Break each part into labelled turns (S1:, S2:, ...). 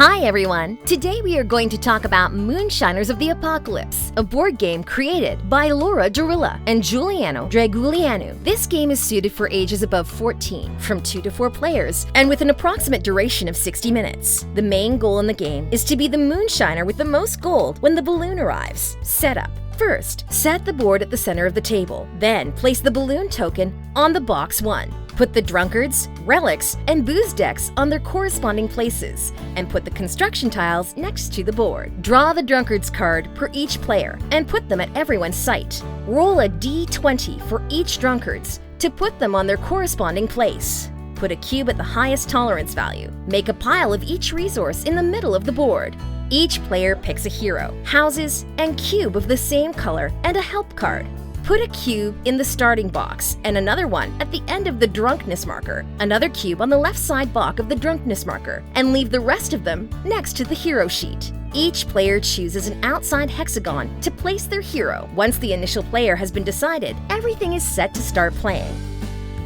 S1: Hi everyone! Today we are going to talk about Moonshiners of the Apocalypse, a board game created by Laura Dorilla and Giuliano Dragulianu. This game is suited for ages above 14, from 2 to 4 players, and with an approximate duration of 60 minutes. The main goal in the game is to be the Moonshiner with the most gold when the balloon arrives. Setup. First, set the board at the center of the table. Then, place the balloon token on the box 1. Put the drunkards, relics, and booze decks on their corresponding places, and put the construction tiles next to the board. Draw the drunkard's card per each player, and put them at everyone's sight. Roll a d20 for each drunkards to put them on their corresponding place. Put a cube at the highest tolerance value. Make a pile of each resource in the middle of the board. Each player picks a hero, houses, and cube of the same color, and a help card. Put a cube in the starting box and another one at the end of the drunkenness marker, another cube on the left side box of the drunkenness marker, and leave the rest of them next to the hero sheet. Each player chooses an outside hexagon to place their hero. Once the initial player has been decided, everything is set to start playing.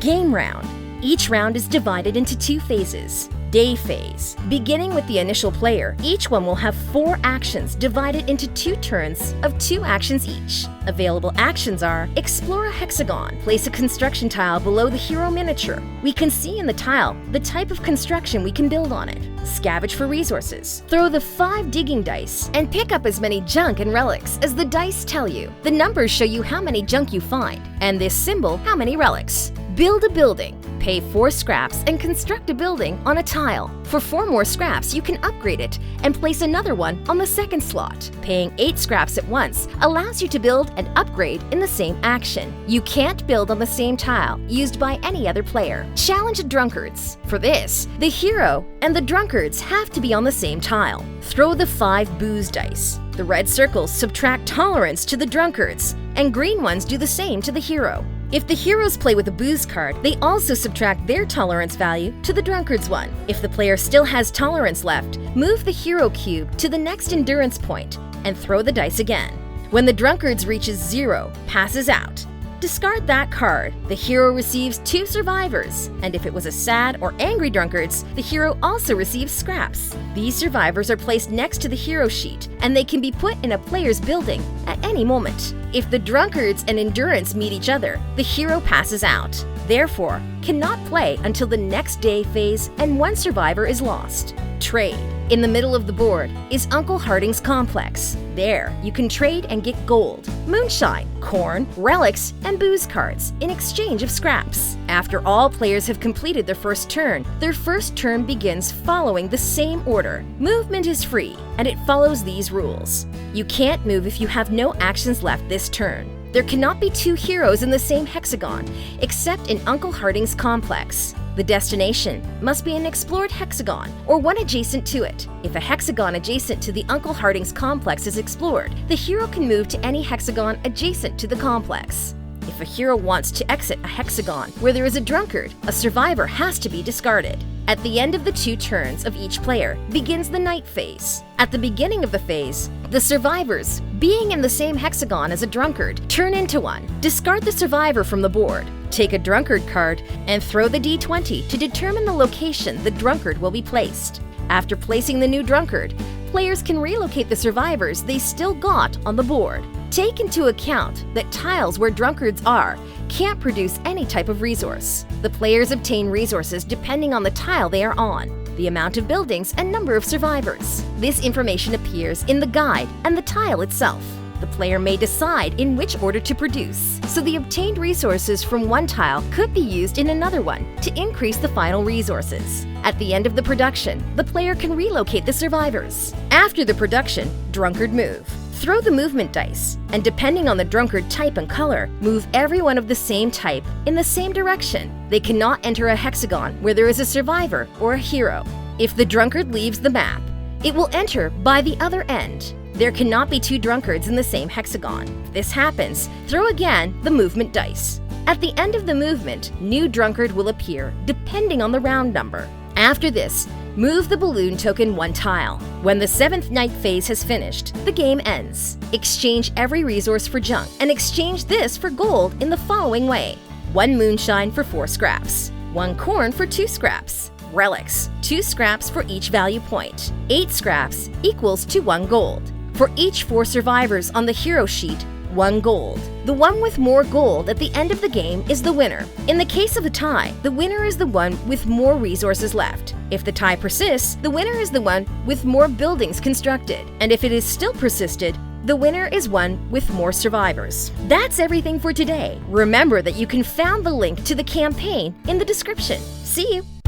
S1: Game round. Each round is divided into 2 phases. Day phase. Beginning with the initial player, each one will have 4 actions divided into 2 turns of 2 actions each. Available actions are: explore a hexagon, place a construction tile below the hero miniature. We can see in the tile the type of construction we can build on it. Scavenge for resources. Throw the 5 digging dice and pick up as many junk and relics as the dice tell you. The numbers show you how many junk you find, and this symbol how many relics. Build a building. Pay 4 scraps and construct a building on a tile. For 4 more scraps, you can upgrade it and place another one on the second slot. Paying 8 scraps at once allows you to build and upgrade in the same action. You can't build on the same tile used by any other player. Challenge drunkards. For this, the hero and the drunkards have to be on the same tile. Throw the 5 booze dice. The red circles subtract tolerance to the drunkards, and green ones do the same to the hero. If the heroes play with a booze card, they also subtract their tolerance value to the drunkard's one. If the player still has tolerance left, move the hero cube to the next endurance point and throw the dice again. When the drunkard's reaches 0, passes out. Discard that card. The hero receives 2 survivors, and if it was a sad or angry drunkards, the hero also receives scraps. These survivors are placed next to the hero sheet, and they can be put in a player's building at any moment. If the drunkards and endurance meet each other, the hero passes out, therefore cannot play until the next day phase and 1 survivor is lost. Trade. In the middle of the board is Uncle Harding's Complex. There, you can trade and get gold, moonshine, corn, relics, and booze cards in exchange of scraps. After all players have completed their first turn begins following the same order. Movement is free, and it follows these rules. You can't move if you have no actions left this turn. There cannot be 2 heroes in the same hexagon, except in Uncle Harding's Complex. The destination must be an explored hexagon or one adjacent to it. If a hexagon adjacent to the Uncle Harding's Complex is explored, the hero can move to any hexagon adjacent to the complex. If a hero wants to exit a hexagon where there is a drunkard, a survivor has to be discarded. At the end of the 2 turns of each player begins the night phase. At the beginning of the phase, the survivors, being in the same hexagon as a drunkard, turn into one. Discard the survivor from the board. Take a drunkard card and throw the d20 to determine the location the drunkard will be placed. After placing the new drunkard, players can relocate the survivors they still got on the board. Take into account that tiles where drunkards are can't produce any type of resource. The players obtain resources depending on the tile they are on, the amount of buildings, and number of survivors. This information appears in the guide and the tile itself. The player may decide in which order to produce, so the obtained resources from one tile could be used in another one to increase the final resources. At the end of the production, the player can relocate the survivors. After the production, drunkard move. Throw the movement dice, and depending on the drunkard type and color, move everyone of the same type in the same direction. They cannot enter a hexagon where there is a survivor or a hero. If the drunkard leaves the map, it will enter by the other end. There cannot be 2 drunkards in the same hexagon. If this happens, throw again the movement dice. At the end of the movement, new drunkard will appear depending on the round number. After this, move the balloon token 1 tile. When the 7th night phase has finished, the game ends. Exchange every resource for junk, and exchange this for gold in the following way: 1 moonshine for 4 scraps, 1 corn for 2 scraps, Relics, 2 scraps for each value point. 8 scraps equals to 1 gold. For each 4 survivors on the hero sheet, 1 gold. The one with more gold at the end of the game is the winner. In the case of a tie, the winner is the one with more resources left. If the tie persists, the winner is the one with more buildings constructed. And if it is still persisted, the winner is one with more survivors. That's everything for today. Remember that you can find the link to the campaign in the description. See you!